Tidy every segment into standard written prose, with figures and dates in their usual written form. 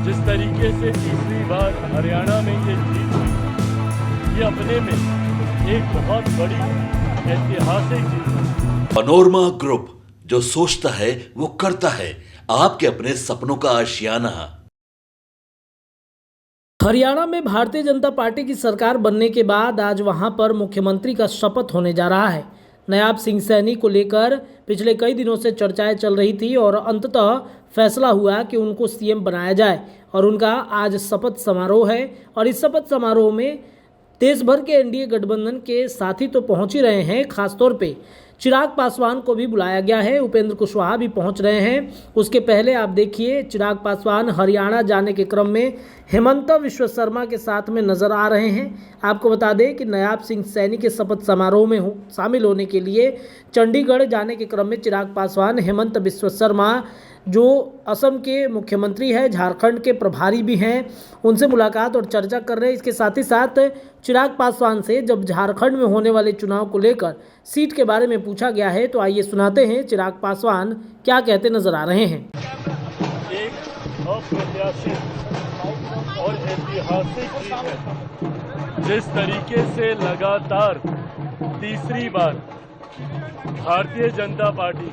जिस तरीके से तीसरी बार हरियाणा में ये जीत हुई, ये अपने में एक बहुत बड़ी ऐतिहासिक जीत है। पनोरमा ग्रुप, जो सोचता है वो करता है, आपके अपने सपनों का आशियाना। हरियाणा में भारतीय जनता पार्टी की सरकार बनने के बाद आज वहां पर मुख्यमंत्री का शपथ होने जा रहा है। नायब सिंह सैनी को लेकर पिछले कई दिनों से चर्चाएं चल रही थी और अंततः फैसला हुआ कि उनको सीएम बनाया जाए और उनका आज शपथ समारोह है। और इस शपथ समारोह में देश भर के एनडीए गठबंधन के साथी तो पहुंच ही रहे हैं, खासतौर पे चिराग पासवान को भी बुलाया गया है, उपेंद्र कुशवाहा भी पहुंच रहे हैं। उसके पहले आप देखिए, चिराग पासवान हरियाणा जाने के क्रम में हेमंत बिश्व शर्मा के साथ में नजर आ रहे हैं। आपको बता दें कि नायब सिंह सैनी के शपथ समारोह में शामिल होने के लिए चंडीगढ़ जाने के क्रम में चिराग पासवान, हेमंत बिश्व शर्मा जो असम के मुख्यमंत्री हैं, झारखंड के प्रभारी भी हैं, उनसे मुलाकात और चर्चा कर रहे हैं। इसके साथ ही साथ चिराग पासवान से जब झारखंड में होने वाले चुनाव को लेकर सीट के बारे में पूछा गया है, तो आइए सुनाते हैं चिराग पासवान क्या कहते नजर आ रहे हैं। एक अप्रत्याशित और ऐतिहासिक जीत है। जिस तरीके से लगातार तीसरी बार भारतीय जनता पार्टी,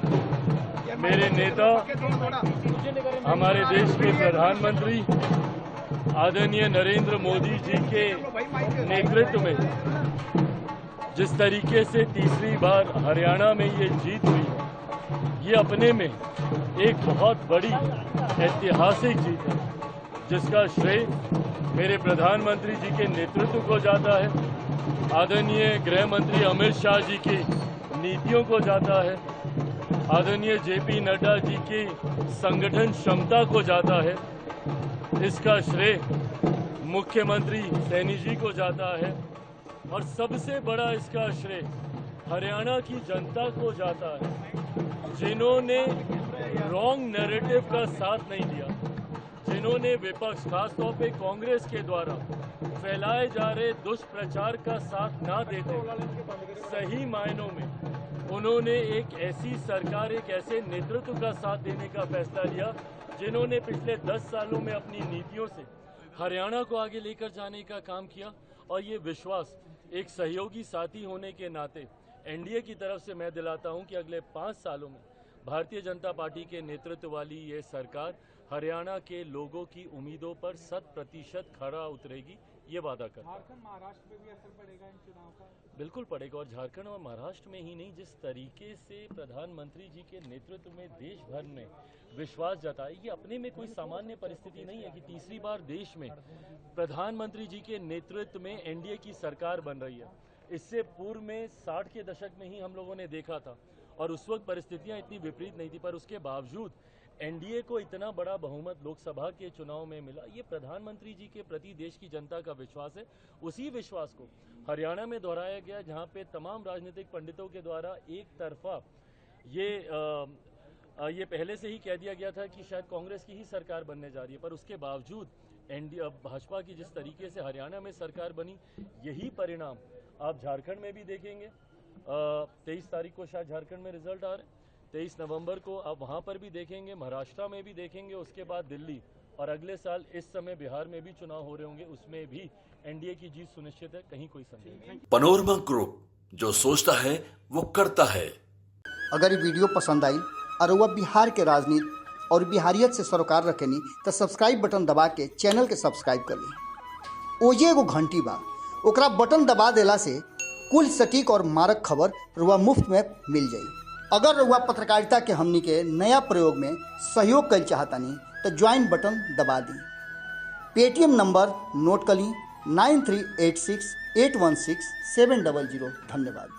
मेरे नेता, हमारे देश के प्रधानमंत्री आदरणीय नरेंद्र मोदी जी के नेतृत्व में जिस तरीके से तीसरी बार हरियाणा में ये जीत हुई, ये अपने में एक बहुत बड़ी ऐतिहासिक जीत है, जिसका श्रेय मेरे प्रधानमंत्री जी के नेतृत्व को जाता है, आदरणीय गृह मंत्री अमित शाह जी की नीतियों को जाता है, आदरणीय जेपी नड्डा जी की संगठन क्षमता को जाता है। इसका श्रेय मुख्यमंत्री सैनी जी को जाता है और सबसे बड़ा इसका श्रेय हरियाणा की जनता को जाता है, जिन्होंने रॉन्ग नैरेटिव का साथ नहीं दिया, जिन्होंने विपक्ष, खासतौर पे कांग्रेस के द्वारा फैलाए जा रहे दुष्प्रचार का साथ ना देते, सही मायनों में उन्होंने एक ऐसी सरकार, एक ऐसे नेतृत्व का साथ देने का फैसला लिया, जिन्होंने पिछले 10 सालों में अपनी नीतियों से हरियाणा को आगे लेकर जाने का काम किया। और ये विश्वास एक सहयोगी साथी होने के नाते एनडीए की तरफ से मैं दिलाता हूं कि अगले 5 सालों में भारतीय जनता पार्टी के नेतृत्व वाली ये सरकार हरियाणा के लोगों की उम्मीदों पर 100% खरा उतरेगी, ये वादा करता है। झारखंड, महाराष्ट्र में भी असर पड़ेगा इन चुनाव का? बिल्कुल पड़ेगा, और झारखंड और महाराष्ट्र में ही नहीं, जिस तरीके से प्रधानमंत्री जी के नेतृत्व में देश भर में विश्वास जताए, ये अपने में कोई सामान्य परिस्थिति नहीं है कि तीसरी बार देश में प्रधानमंत्री जी के नेतृत्व में एनडीए की सरकार बन रही है। इससे पूर्व में 60 के दशक में ही हम लोगों ने देखा था और उस वक्त परिस्थितियां इतनी विपरीत नहीं थी, पर उसके बावजूद एनडीए को इतना बड़ा बहुमत लोकसभा के चुनाव में मिला। ये प्रधानमंत्री जी के प्रति देश की जनता का विश्वास है। उसी विश्वास को हरियाणा में दोहराया गया, जहां पे तमाम राजनीतिक पंडितों के द्वारा एक तरफा ये पहले से ही कह दिया गया था कि शायद कांग्रेस की ही सरकार बनने जा रही है, पर उसके बावजूद एनडीए, भाजपा की जिस तरीके से हरियाणा में सरकार बनी, यही परिणाम आप झारखंड में भी देखेंगे। 23 तारीख को शायद झारखंड में रिजल्ट आ रहे हैं, 23 नवंबर को आप वहां पर भी देखेंगे, महाराष्ट्र में भी देखेंगे, उसके बाद दिल्ली, और अगले साल इस समय बिहार में भी चुनाव हो रहे होंगे, उसमें भी एनडीए की जीत सुनिश्चित है, कहीं कोई संदेह नहीं। पनोरमा ग्रुप, जो सोचता है वो करता है। अगर ये वीडियो पसंद आई और वह बिहार के राजनीति और बिहारियत से सरोकार रखेनी तो सब्सक्राइब बटन दबा के चैनल के सब्सक्राइब कर ली। ओजे एगो घंटी बा, ओकरा बटन दबा देला से कुल सटीक और मारक खबर रुआ मुफ्त में मिल जाई। अगर रुआ पत्रकारिता के हमनी के नया प्रयोग में सहयोग कर चाहतानी तो ज्वाइन बटन दबा दी। पेटीएम नंबर नोट कर ली 9386816700। धन्यवाद।